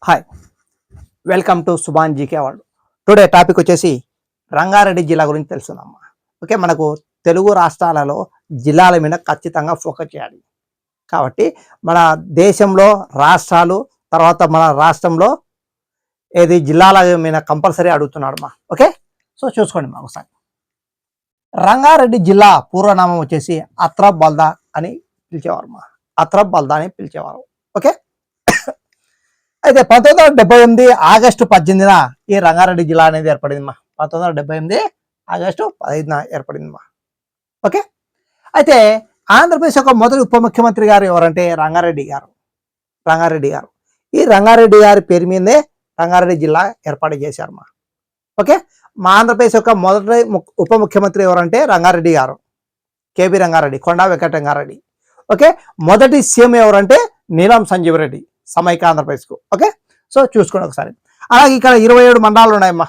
Hi, welcome to Subhan GK award. Today topic వచ్చేసి రంగారెడ్డి జిల్లా గురించి తెలుసుకుందామా. ఓకే, మనకు తెలుగు రాష్ట్రాలలో జిల్లాల మీద ఖచ్చితంగా ఫోకస్ చేయాలి. కాబట్టి మన దేశంలో రాష్ట్రాలు తర్వాత మన రాష్ట్రంలో ఏది జిల్లాల మీద కంపల్సరీ అడుగుతున్నాడు మా. ఓకే, సో చూసుకోండి మా ఒకసారి. రంగారెడ్డి జిల్లా పూర్వనామం వచ్చేసి అత్రబ్ బల్దా అని పిలిచేవారు మా. అత్రబ్ బల్దా అని పిలిచేవారు. ఓకే, అయితే 1978 ఆగస్టు 18న ఈ రంగారెడ్డి జిల్లా అనేది ఏర్పడింది మా. 1978 ఆగస్టు 15న ఏర్పడింది మా. ఓకే, అయితే ఆంధ్రప్రదేశ్ యొక్క మొదటి ఉప ముఖ్యమంత్రి గారు ఎవరంటే రంగారెడ్డి గారు. ఈ రంగారెడ్డి గారి పేరు మీదే రంగారెడ్డి జిల్లా ఏర్పాటు చేశారు మా. ఓకే, మా ఆంధ్రప్రదేశ్ యొక్క మొదటి ఉప ముఖ్యమంత్రి ఎవరంటే రంగారెడ్డి గారు, కేబి రంగారెడ్డి, కొండా వెంకట రంగారెడ్డి. ఓకే, మొదటి సీఎం ఎవరంటే నీలం సంజీవ్ రెడ్డి, సమైక్య ఆంధ్రప్రదేశ్కు. ఓకే, సో చూసుకోండి ఒకసారి. అలాగే ఇక్కడ 27 మండలాలు ఉన్నాయమ్మా.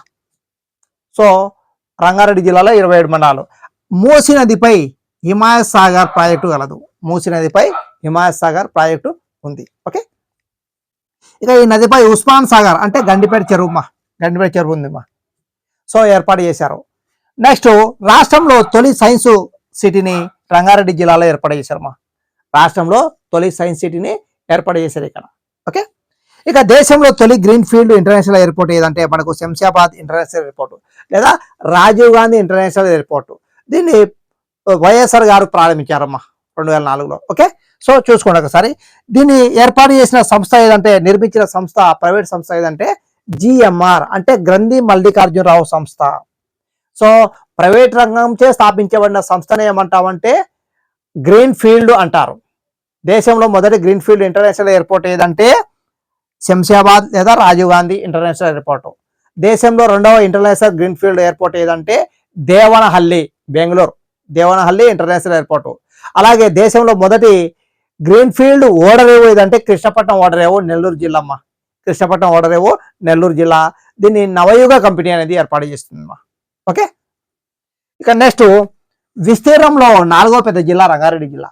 సో రంగారెడ్డి జిల్లాలో 27 మండలాలు. మూసీ నదిపై హిమాయత్ సాగర్ ప్రాజెక్టు కలదు. మూసీ నదిపై హిమాయత్ సాగర్ ప్రాజెక్టు ఉంది. ఓకే, ఇక ఈ నదిపై ఉస్మాన్ సాగర్ అంటే గండిపేట చెరువు ఉంది మా. సో ఏర్పాటు చేశారు. నెక్స్ట్, రాష్ట్రంలో తొలి సైన్స్ సిటీని రంగారెడ్డి జిల్లాలో ఏర్పాటు చేశారు మా. రాష్ట్రంలో తొలి సైన్స్ సిటీని ఏర్పాటు చేశారు ఇక్కడ. ఓకే, ఇక దేశంలో తొలి గ్రీన్ ఫీల్డ్ ఇంటర్నేషనల్ ఎయిర్పోర్ట్ ఏదంటే మనకు శంషాబాద్ ఇంటర్నేషనల్ ఎయిర్పోర్ట్ లేదా రాజీవ్ గాంధీ ఇంటర్నేషనల్ ఎయిర్పోర్ట్. దీన్ని వైఎస్ఆర్ గారు ప్రారంభించారమ్మా 2004లో. ఓకే, సో చూసుకోండి ఒకసారి. దీన్ని ఏర్పాటు చేసిన సంస్థ ఏదంటే, నిర్మించిన సంస్థ ప్రైవేట్ సంస్థ ఏదంటే జిఎంఆర్ అంటే గ్రంథి మల్లికార్జునరావు సంస్థ. సో ప్రైవేట్ రంగంచే స్థాపించబడిన సంస్థనే ఏమంటామంటే గ్రీన్ ఫీల్డ్ అంటారు. దేశంలో మొదటి గ్రీన్ ఫీల్డ్ ఇంటర్నేషనల్ ఎయిర్పోర్ట్ ఏదంటే శంషాబాద్ లేదా రాజీవ్ గాంధీ ఇంటర్నేషనల్ ఎయిర్పోర్ట్. దేశంలో రెండవ ఇంటర్నేషనల్ గ్రీన్ ఫీల్డ్ ఎయిర్పోర్ట్ ఏదంటే దేవనహల్లి, బెంగళూరు దేవనహల్లి ఇంటర్నేషనల్ ఎయిర్పోర్ట్. అలాగే దేశంలో మొదటి గ్రీన్ ఫీల్డ్ ఓడరేవు ఏదంటే కృష్ణపట్నం ఓడరేవు, నెల్లూరు జిల్లా అమ్మ. కృష్ణపట్నం ఓడరేవు, నెల్లూరు జిల్లా. దీన్ని నవయుగ కంపెనీ అనేది ఏర్పాటు చేస్తుంది అమ్మా. ఓకే, ఇక నెక్స్ట్, విస్తీర్ణంలో 4వ పెద్ద జిల్లా రంగారెడ్డి జిల్లా.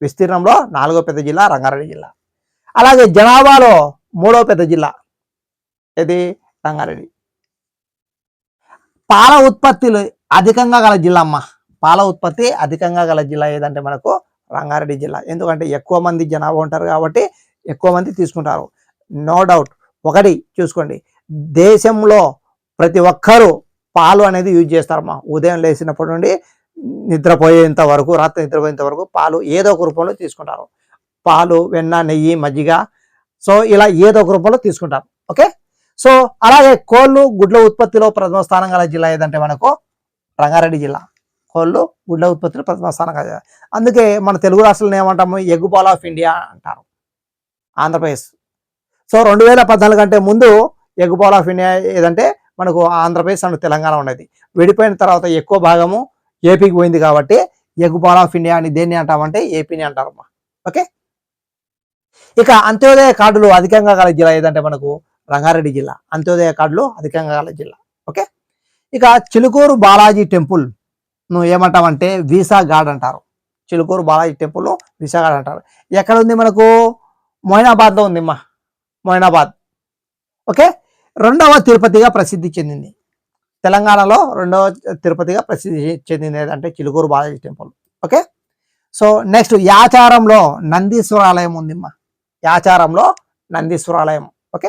విస్తీర్ణంలో 4వ పెద్ద జిల్లా రంగారెడ్డి జిల్లా. అలాగే జనాభాలో 3వ పెద్ద జిల్లా ఇది రంగారెడ్డి. పాల ఉత్పత్తులు అధికంగా గల జిల్లా అమ్మ. పాల ఉత్పత్తి అధికంగా గల జిల్లా ఏదంటే మనకు రంగారెడ్డి జిల్లా. ఎందుకంటే ఎక్కువ మంది జనాభా ఉంటారు కాబట్టి ఎక్కువ మంది తీసుకుంటారు. No doubt. ఒకటి చూసుకోండి, దేశంలో ప్రతి ఒక్కరూ పాలు అనేది యూజ్ చేస్తారమ్మా. ఉదయం లేచినప్పటి నుండి నిద్రపోయేంత వరకు, రాత్రి నిద్రపోయేంత వరకు పాలు ఏదో ఒక రూపంలో తీసుకుంటారు. పాలు, వెన్న, నెయ్యి, మజ్జిగ, సో ఇలా ఏదో ఒక రూపంలో తీసుకుంటారు. ఓకే, సో అలాగే కోళ్ళు, గుడ్ల ఉత్పత్తిలో ప్రథమ స్థానం గల జిల్లా ఏదంటే మనకు రంగారెడ్డి జిల్లా. కోళ్ళు, గుడ్ల ఉత్పత్తిలో ప్రథమ స్థానం గల. అందుకే మన తెలుగు రాష్ట్రాలను ఏమంటాము, ఎగ్ బాల్ ఆఫ్ ఇండియా అంటారు ఆంధ్రప్రదేశ్. సో 2014 కంటే ముందు ఎగ్ బాల్ ఆఫ్ ఇండియా ఏదంటే మనకు ఆంధ్రప్రదేశ్ అండ్ తెలంగాణ ఉన్నది. విడిపోయిన తర్వాత ఎక్కువ భాగము ఏపీకి పోయింది కాబట్టి ఎగ్ బాల్ ఆఫ్ ఇండియా అని దేన్ని అంటామంటే ఏపీని అంటారమ్మా. ఓకే, ఇక అంత్యోదయ కార్డులు అధికంగా గల జిల్లా ఏదంటే మనకు రంగారెడ్డి జిల్లా. అంత్యోదయ కార్డులు అధికంగా గల జిల్లా. ఓకే, ఇక చిలుకూరు బాలాజీ టెంపుల్ ను ఏమంటామంటే వీసా గార్డ్ అంటారు. Chilkur Balaji temple visa guard అంటారు. ఎక్కడ ఉంది మనకు, మొయినాబాద్లో ఉంది అమ్మా. మొయినాబాద్. ఓకే, 2వ తిరుపతిగా ప్రసిద్ధి చెందింది. తెలంగాణలో 2వ తిరుపతిగా ప్రసిద్ధి చెందింది ఏదంటే Chilkur Balaji temple. Okay, so next, యాచారంలో నందీశ్వరాలయం ఉంది అమ్మా. యాచారంలో నందీశ్వరాలయం. ఓకే,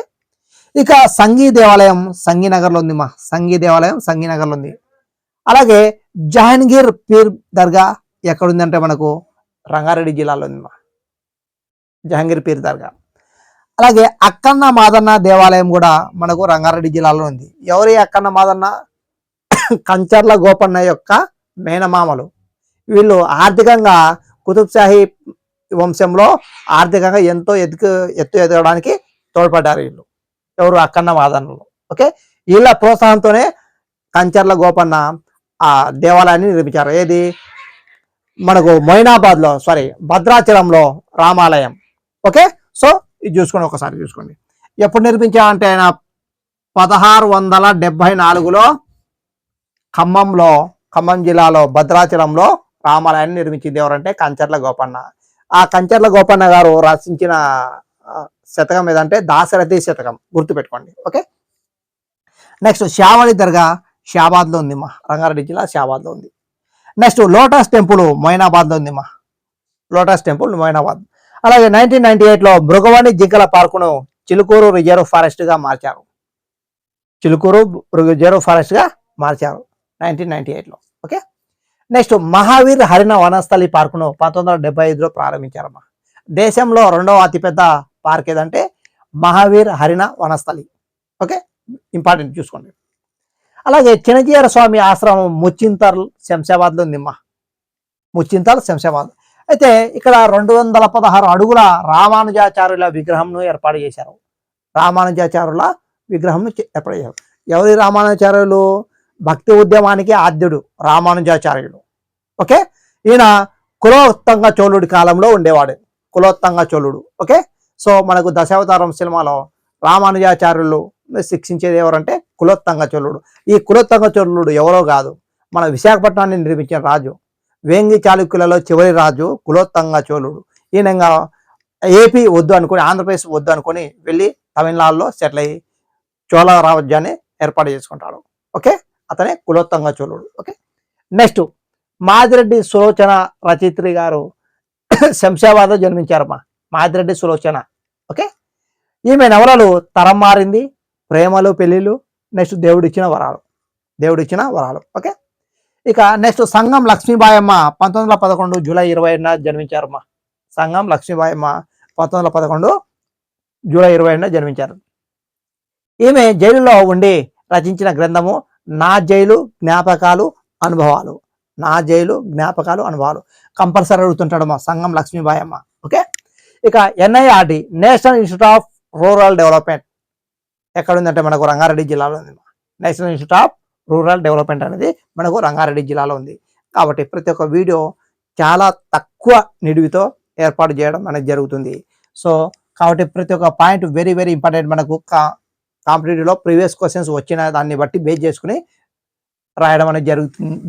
ఇక సంగీ దేవాలయం సంగీనగర్లో ఉంది మా. సంగీ దేవాలయం సంగీనగర్లో ఉంది. అలాగే జహాంగీర్ పీర్ దర్గా ఎక్కడుందంటే మనకు రంగారెడ్డి జిల్లాలో ఉంది మా. జహాంగీర్ పీర్ దర్గా. అలాగే అక్కన్న మాదన్న దేవాలయం కూడా మనకు రంగారెడ్డి జిల్లాలో ఉంది. ఎవరి అక్కన్న మాదన్న? కంచర్ల గోపన్న యొక్క మేనమామలు. వీళ్ళు ఆర్థికంగా కుతుబ్షాహీ వంశంలో ఆర్థికంగా ఎంతో ఎత్తు ఎదగడానికి తోడ్పడ్డారు వీళ్ళు. ఎవరు? అక్కన్న మాదన్నలు. ఓకే, వీళ్ళ ప్రోత్సాహంతోనే కంచర్ల గోపన్న ఆ దేవాలయాన్ని నిర్మించారు. ఏది మనకు మొయినాబాద్లో, భద్రాచలంలో రామాలయం. ఓకే, సో ఇది చూసుకోండి, ఒకసారి చూసుకోండి. ఎప్పుడు నిర్మించారంటే ఆయన 1674లో ఖమ్మం జిల్లాలో భద్రాచలంలో రామాలయాన్ని నిర్మించింది ఎవరంటే కంచర్ల గోపన్న. ఆ కంచర్ల గోపన్న గారు రచించిన శతకం ఏదంటే దాశరథి శతకం, గుర్తుపెట్టుకోండి. ఓకే, నెక్స్ట్ శ్యావళి దర్గా షాబాద్లో ఉంది మా, రంగారెడ్డి జిల్లా షాబాద్లో ఉంది. నెక్స్ట్ లోటస్ టెంపుల్ మొయినాబాద్లో ఉంది మా, లోటస్ టెంపుల్ మొయినాబాద్. అలాగే 1998లో భృగవాణి జింకల పార్కును చిలుకూరు రిజర్వ్ ఫారెస్ట్గా మార్చారు. చిలుకూరు రిజర్వ్ ఫారెస్ట్గా మార్చారు 1998లో. ఓకే, నెక్స్ట్ మహావీర్ హరిణ వనస్థలి పార్కును 1975లో ప్రారంభించారమ్మా. దేశంలో రెండవ అతిపెద్ద పార్క్ ఏదంటే మహావీర్ హరిణ వనస్థలి. ఓకే, ఇంపార్టెంట్ చూసుకోండి. అలాగే చినజీయర స్వామి ఆశ్రమం ముచ్చింతల్ శంషాబాద్లో ఉందిమ్మా, ముచ్చింతల్ శంషాబాద్. అయితే ఇక్కడ 216 అడుగుల రామానుజాచార్యుల విగ్రహంను ఏర్పాటు చేశారు. రామానుజాచార్యుల విగ్రహం ఏర్పాటు చేశారు. ఎవరి రామానుజాచార్యులు? భక్తి ఉద్యమానికి ఆద్యుడు రామానుజాచార్యుడు. ఓకే, ఈయన కులోత్తంగ చోళుడి కాలంలో ఉండేవాడు, కులోత్తంగ చోళుడు. ఓకే, సో మనకు దశావతారం సినిమాలో రామానుజాచార్యులు శిక్షించేది ఎవరంటే కులోత్తంగ చోళుడు. ఈ కులోత్తంగ చోళుడు ఎవరో కాదు, మన విశాఖపట్నాన్ని నిర్మించిన రాజు, వేంగి చాళుక్యులలో చివరి రాజు కులోత్తంగ చోళుడు. ఈయనంగా ఏపీ వద్దు అనుకుని, ఆంధ్రప్రదేశ్ వద్దు అనుకుని వెళ్ళి తమిళనాడులో సెటిల్ అయ్యి చోళ రాజ్యాన్ని ఏర్పాటు చేసుకుంటాడు. ఓకే, అతనే కులోత్తంగ చోళుడు. ఓకే, నెక్స్ట్ మాదిరెడ్డి సులోచన రచయిత్రి గారు శంషాబాద్లో జన్మించారమ్మా, మాదిరెడ్డి సులోచన. ఓకే, ఈమె నవలలు తరం మారింది, ప్రేమలు, పెళ్ళిళ్ళు, నెక్స్ట్ దేవుడిచ్చిన వరాలు, దేవుడిచ్చిన వరాలు. ఓకే, ఇక నెక్స్ట్ సంగం లక్ష్మీబాయమ్మ 1911 జూలై 20న జన్మించారమ్మా. సంగం లక్ష్మీబాయమ్మ 1911 జూలై 20న జన్మించారు. ఈమె జైలులో ఉండి రచించిన గ్రంథము నా జైలు జ్ఞాపకాలు అనుభవాలు, నా జైలు జ్ఞాపకాలు అనుభవాలు. కంపల్సరీ అడుగుతుంటాడమ్మా సంగం లక్ష్మీబాయమ్మ. ఓకే, ఇక NIRD national institute of rural development ఎక్కడ ఉందంటే మనకు రంగారెడ్డి జిల్లాలో ఉంది. National institute of rural development అనేది మనకు రంగారెడ్డి జిల్లాలో ఉంది. కాబట్టి ప్రతి ఒక్క వీడియో చాలా తక్కువ నిడివితో ఏర్పాటు చేయడం అనేది జరుగుతుంది. సో కాబట్టి ప్రతి ఒక్క పాయింట్ వెరీ వెరీ ఇంపార్టెంట్. మనకు కాంపిటేటివ్లో ప్రీవియస్ క్వశ్చన్స్ వచ్చిన దాన్ని బట్టి బేస్ చేసుకుని రాయడం అనేది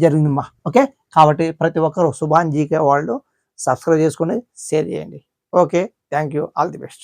జరిగిందమ్మా. ఓకే, కాబట్టి ప్రతి ఒక్కరు సుభాన్ జీకే వాళ్ళు సబ్స్క్రైబ్ చేసుకుని షేర్ చేయండి. Okay, thank you, all the best.